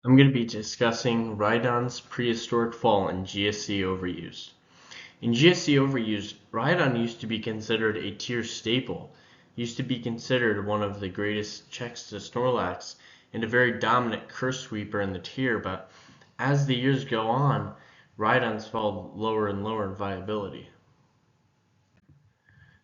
I'm going to be discussing Rhydon's prehistoric fall and GSC overuse. In GSC overuse, Rhydon used to be considered a tier staple, used to be considered one of the greatest checks to Snorlax, and a very dominant curse sweeper in the tier, but as the years go on, Rhydon's fall lower and lower in viability.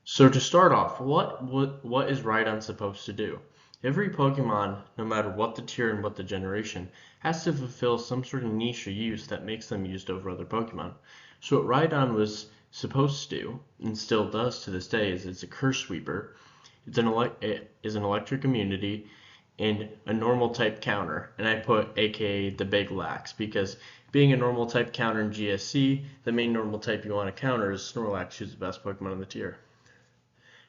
So to start off, what is Rhydon supposed to do? Every Pokemon, no matter what the tier and what the generation, has to fulfill some sort of niche or use that makes them used over other Pokemon. So what Rhydon was supposed to do, and still does to this day, is it's a Curse Sweeper. It is an electric immunity and a normal type counter, and I put aka the Big Lax because being a normal type counter in GSC, the main normal type you want to counter is Snorlax, who's the best Pokemon in the tier.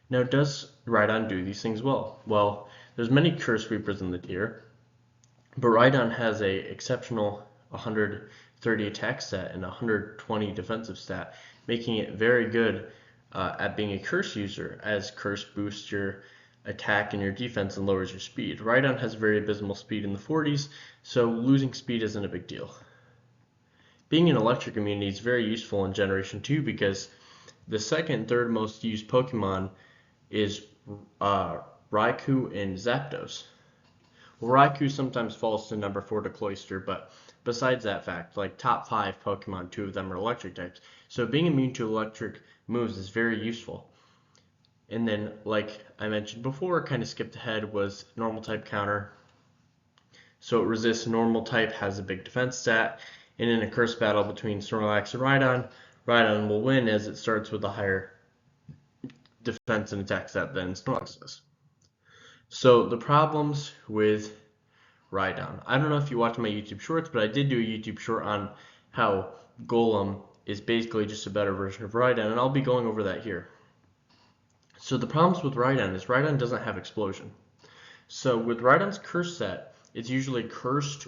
Now, does Rhydon do these things well? Well, there's many Curse Sweepers in the tier, but Rhydon has a exceptional 130 attack stat and 120 defensive stat, making it very good at being a Curse user, as Curse boosts your attack and your defense and lowers your speed. Rhydon has very abysmal speed in the 40s, so losing speed isn't a big deal. Being an electric immunity is very useful in Generation 2 because the second and third most used Pokemon is Raikou and Zapdos. Well, Raikou sometimes falls to number 4 to Cloyster, but besides that fact, like top 5 Pokemon, 2 of them are electric types. So being immune to electric moves is very useful. And then, like I mentioned before, kind of skipped ahead, was normal type counter. So it resists normal type, has a big defense stat, and in a curse battle between Snorlax and Rhydon, Rhydon will win as it starts with a higher defense and attack stat than Snorlax does. So the problems with Rhydon. I don't know if you watched my YouTube shorts, but I did do a YouTube short on how Golem is basically just a better version of Rhydon, and I'll be going over that here. So the problems with Rhydon is Rhydon doesn't have Explosion. So with Rhydon's curse set, it's usually Curse,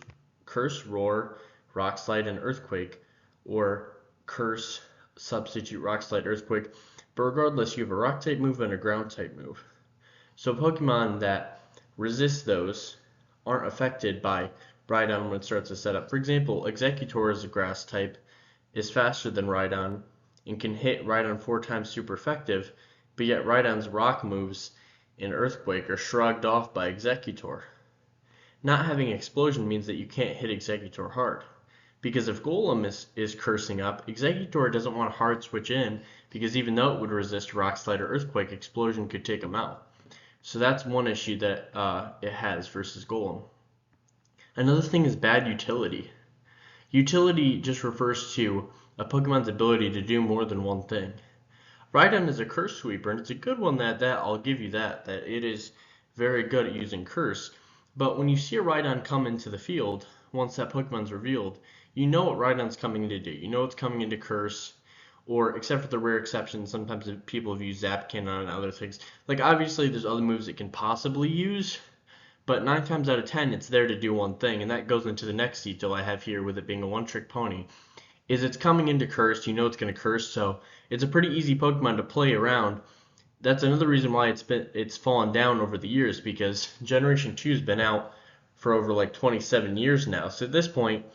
Roar, Rock Slide, and Earthquake, or Curse, Substitute, Rock Slide, Earthquake. But regardless, you have a Rock type move and a Ground type move. So Pokemon that resist those aren't affected by Rhydon when it starts to set up. For example, Executor is a Grass type, is faster than Rhydon, and can hit Rhydon 4 times super effective, but yet Rhydon's Rock moves and Earthquake are shrugged off by Executor. Not having Explosion means that you can't hit Executor hard. Because if Golem is cursing up, Executor doesn't want to hard switch in, because even though it would resist Rock Slide or Earthquake, Explosion could take him out. So that's one issue that it has versus Golem. Another thing is bad utility. Utility just refers to a Pokemon's ability to do more than one thing. Rhydon is a Curse Sweeper, and it's a good one that I'll give you that it is very good at using Curse. But when you see a Rhydon come into the field, once that Pokemon's revealed, you know what Rhydon's coming to do. You know it's coming into Curse, or except for the rare exceptions, sometimes people have used Zap Cannon and other things. Like obviously there's other moves it can possibly use, but 9 times out of 10 it's there to do one thing, and that goes into the next detail I have here with it being a one-trick pony. Is it's coming into Curse, you know it's going to Curse, so it's a pretty easy Pokemon to play around. That's another reason why it's fallen down over the years, because Generation 2's been out for over like 27 years now. So at this point,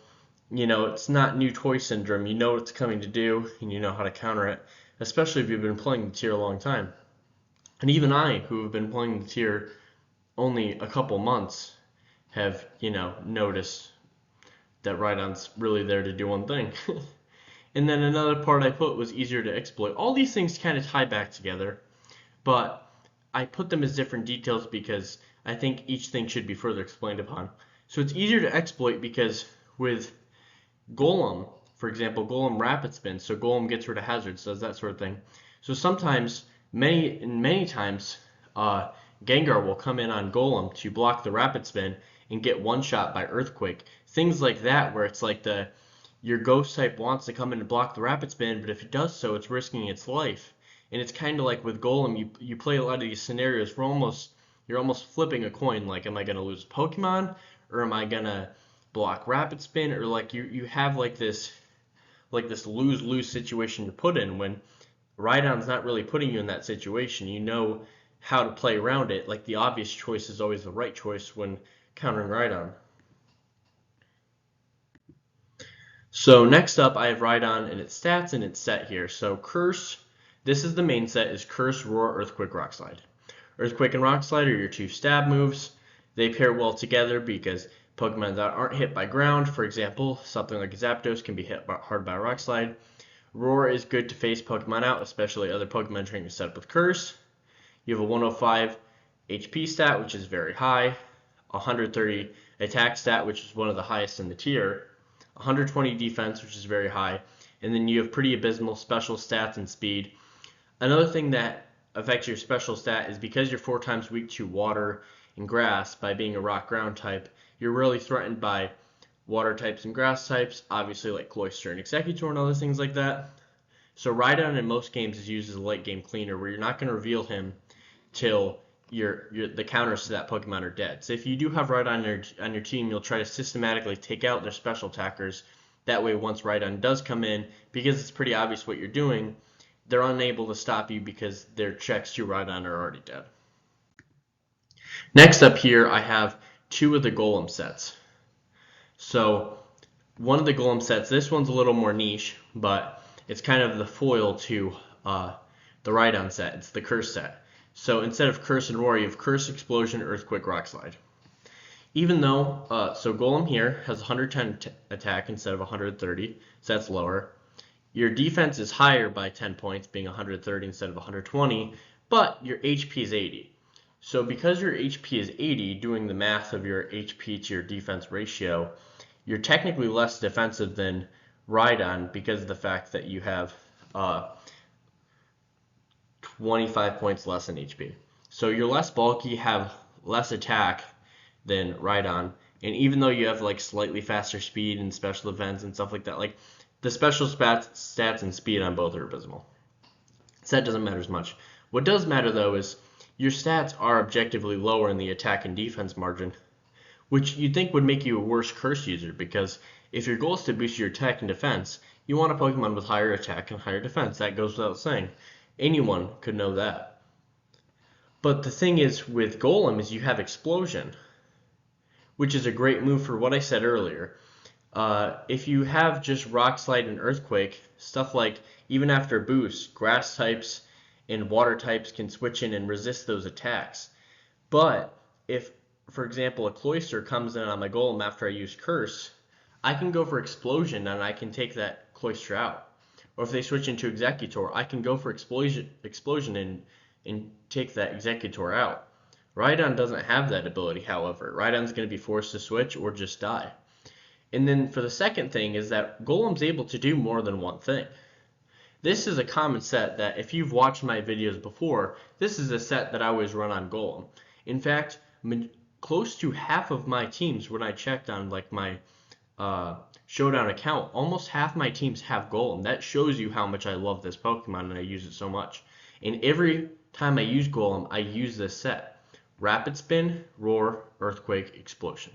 you know, it's not new toy syndrome. You know what it's coming to do, and you know how to counter it, especially if you've been playing the tier a long time. And even I, who have been playing the tier only a couple months, have, you know, noticed that Rhydon's really there to do one thing. And then another part I put was easier to exploit. All these things kind of tie back together, but I put them as different details because I think each thing should be further explained upon. So it's easier to exploit because with Golem, for example, Golem Rapid Spin, so Golem gets rid of hazards, does that sort of thing. So sometimes, many times, Gengar will come in on Golem to block the Rapid Spin and get one shot by Earthquake. Things like that where it's like your Ghost type wants to come in and block the Rapid Spin, but if it does so, it's risking its life. And it's kind of like with Golem, you play a lot of these scenarios where you're almost flipping a coin, like am I going to lose Pokemon, or am I going to block Rapid Spin, or like you have like this lose-lose situation to put in when Rhydon's not really putting you in that situation. You know how to play around it. Like the obvious choice is always the right choice when countering Rhydon. So next up, I have Rhydon and its stats and its set here. So Curse, this is the main set, is Curse, Roar, Earthquake, Rock Slide. Earthquake and Rock Slide are your two stab moves. They pair well together because Pokemon that aren't hit by ground, for example, something like Zapdos can be hit hard by a Rock Slide. Roar is good to phase Pokemon out, especially other Pokemon trying to set up with Curse. You have a 105 HP stat, which is very high, 130 attack stat, which is one of the highest in the tier, 120 defense, which is very high, and then you have pretty abysmal special stats and speed. Another thing that affects your special stat is because you're 4 times weak to water and grass by being a rock ground type, you're really threatened by water types and grass types, obviously like Cloyster and Exeggutor and other things like that. So Rhydon in most games is used as a late game cleaner where you're not going to reveal him till the counters to that Pokemon are dead. So if you do have Rhydon on your team, you'll try to systematically take out their special attackers. That way once Rhydon does come in, because it's pretty obvious what you're doing, they're unable to stop you because their checks to Rhydon are already dead. Next up here, I have 2 of the Golem sets. So one of the Golem sets, this one's a little more niche, but it's kind of the foil to the Rhydon set. It's the Curse set. So instead of Curse and Roar, you have Curse, Explosion, Earthquake, Rock Slide. Even though, so Golem here has 110 attack instead of 130, so that's lower. Your defense is higher by 10 points, being 130 instead of 120, but your HP is 80. So because your HP is 80, doing the math of your HP to your defense ratio, you're technically less defensive than Rhydon because of the fact that you have 25 points less in HP. So you're less bulky, have less attack than Rhydon, and even though you have like slightly faster speed and special defense and stuff like that, like the special stats and speed on both are abysmal. Set doesn't matter as much. What does matter though is your stats are objectively lower in the attack and defense margin, which you'd think would make you a worse Curse user, because if your goal is to boost your attack and defense, you want a Pokemon with higher attack and higher defense. That goes without saying. Anyone could know that. But the thing is with Golem is you have Explosion, which is a great move for what I said earlier. If you have just Rock Slide and Earthquake, stuff like even after boost, grass types and water types can switch in and resist those attacks. But if, for example, a Cloyster comes in on my Golem after I use Curse, I can go for Explosion and I can take that Cloyster out. Or if they switch into Exeggutor, I can go for Explosion and take that Exeggutor out. Rhydon doesn't have that ability, however. Rhydon's going to be forced to switch or just die. And then for the second thing is that Golem's able to do more than one thing. This is a common set that if you've watched my videos before, this is a set that I always run on Golem. In fact, close to half of my teams, when I checked on like my Showdown account, almost half my teams have Golem. That shows you how much I love this Pokemon and I use it so much. And every time I use Golem, I use this set. Rapid Spin, Roar, Earthquake, Explosion.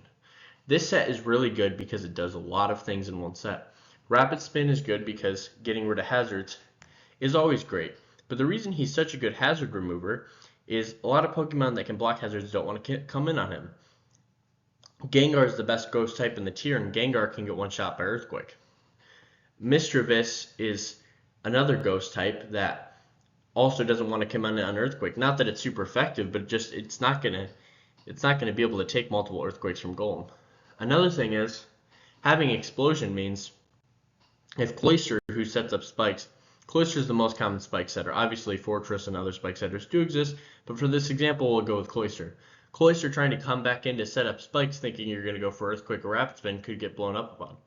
This set is really good because it does a lot of things in one set. Rapid Spin is good because getting rid of hazards is always great. But the reason he's such a good hazard remover is a lot of Pokemon that can block hazards don't want to come in on him. Gengar is the best ghost type in the tier, and Gengar can get one shot by Earthquake. Mischievous is another ghost type that also doesn't want to come in on Earthquake. Not that it's super effective, but just it's not gonna be able to take multiple Earthquakes from Golem. Another thing is having Explosion means if Cloyster, who sets up spikes, Cloyster is the most common spike setter. Obviously, Fortress and other spike setters do exist, but for this example, we'll go with Cloyster. Cloyster trying to come back in to set up spikes thinking you're going to go for Earthquake or Rapid Spin could get blown up upon,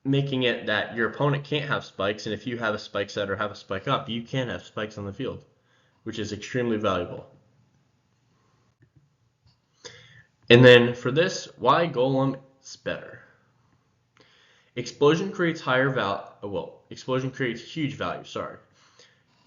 making it that your opponent can't have spikes, and if you have a spike set or have a spike up, you can have spikes on the field, which is extremely valuable. And then for this, why Golem is better. Explosion creates Explosion creates huge value,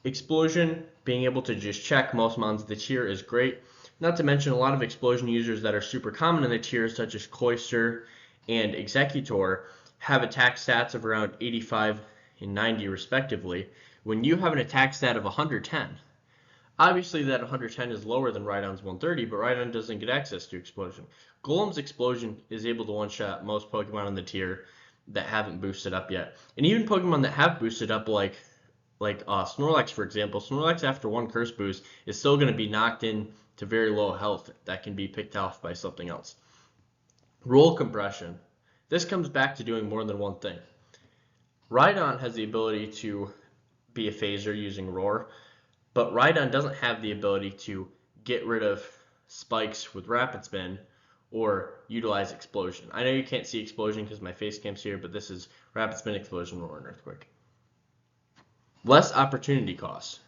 Explosion, being able to just check most mons of the tier is great. Not to mention a lot of Explosion users that are super common in the tier, such as Cloyster and Exeggutor, have attack stats of around 85 and 90 respectively, when you have an attack stat of 110. Obviously that 110 is lower than Rhydon's 130, but Rhydon doesn't get access to Explosion. Golem's Explosion is able to one-shot most Pokemon in the tier, that haven't boosted up yet. And even Pokemon that have boosted up, like Snorlax, for example. Snorlax, after one curse boost, is still going to be knocked in to very low health that can be picked off by something else. Roll compression. This comes back to doing more than one thing. Rhydon has the ability to be a phaser using Roar, but Rhydon doesn't have the ability to get rid of spikes with Rapid Spin or utilize Explosion. I know you can't see Explosion because my face cam's here, but this is Rapid Spin, Explosion, Roar, and Earthquake. Less opportunity costs.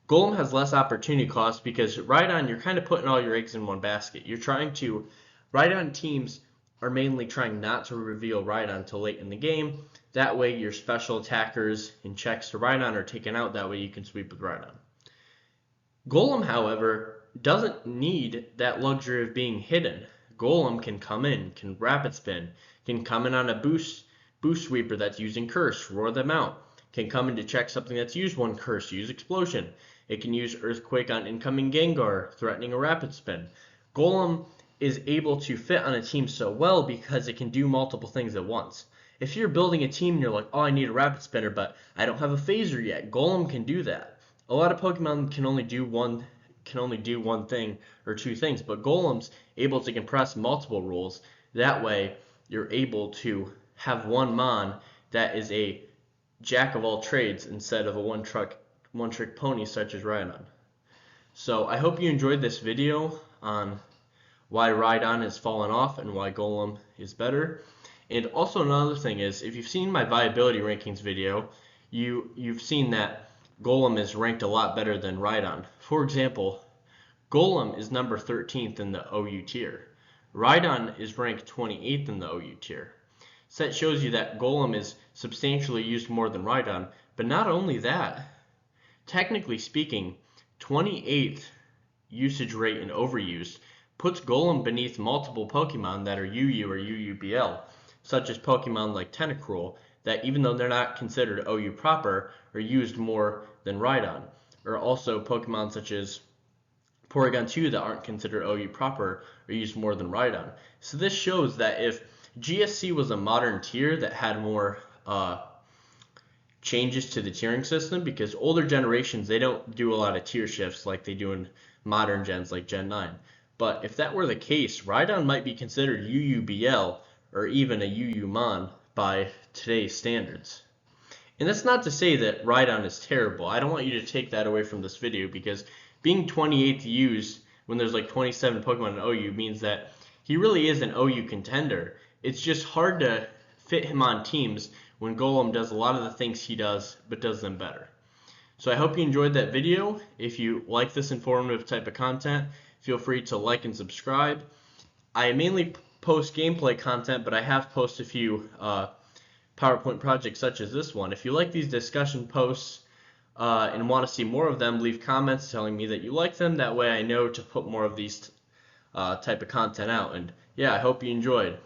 Golem has less opportunity costs because Rhydon, you're kind of putting all your eggs in one basket. Rhydon teams are mainly trying not to reveal Rhydon until late in the game. That way your special attackers and checks to Rhydon are taken out. That way you can sweep with Rhydon. Golem, however, doesn't need that luxury of being hidden. Golem can come in, can Rapid Spin, can come in on a boost sweeper that's using Curse, roar them out. Can come in to check something that's used one Curse, use Explosion. It can use Earthquake on incoming Gengar, threatening a Rapid Spin. Golem is able to fit on a team so well because it can do multiple things at once. If you're building a team and you're like, oh, I need a Rapid Spinner, but I don't have a Phaser yet, Golem can do that. A lot of Pokemon can only do one thing or two things, but Golem's able to compress multiple rules. That way, you're able to have one Mon that is a jack of all trades instead of a one-trick pony such as Rhydon. So I hope you enjoyed this video on why Rhydon has fallen off and why Golem is better. And also another thing is, if you've seen my viability rankings video, you've seen that Golem is ranked a lot better than Rhydon. For example, Golem is number 13th in the OU tier. Rhydon is ranked 28th in the OU tier. So that shows you that Golem is substantially used more than Rhydon. But not only that, technically speaking, 28th usage rate in overused puts Golem beneath multiple Pokemon that are UU or UUBL, such as Pokemon like Tentacruel, that even though they're not considered OU proper, are used more than Rhydon. Or also Pokemon such as Porygon 2 that aren't considered OU proper are used more than Rhydon. So this shows that if GSC was a modern tier that had more changes to the tiering system, because older generations, they don't do a lot of tier shifts like they do in modern gens like Gen 9. But if that were the case, Rhydon might be considered UUBL or even a UU Mon by today's standards. And that's not to say that Rhydon is terrible. I don't want you to take that away from this video, because being 28th used when there's like 27 Pokemon in OU means that he really is an OU contender. It's just hard to fit him on teams when Golem does a lot of the things he does, but does them better. So I hope you enjoyed that video. If you like this informative type of content, feel free to like and subscribe. I mainly post gameplay content, but I have posted a few PowerPoint projects such as this one. If you like these discussion posts and want to see more of them, leave comments telling me that you like them. That way I know to put more of these type of content out. And yeah, I hope you enjoyed.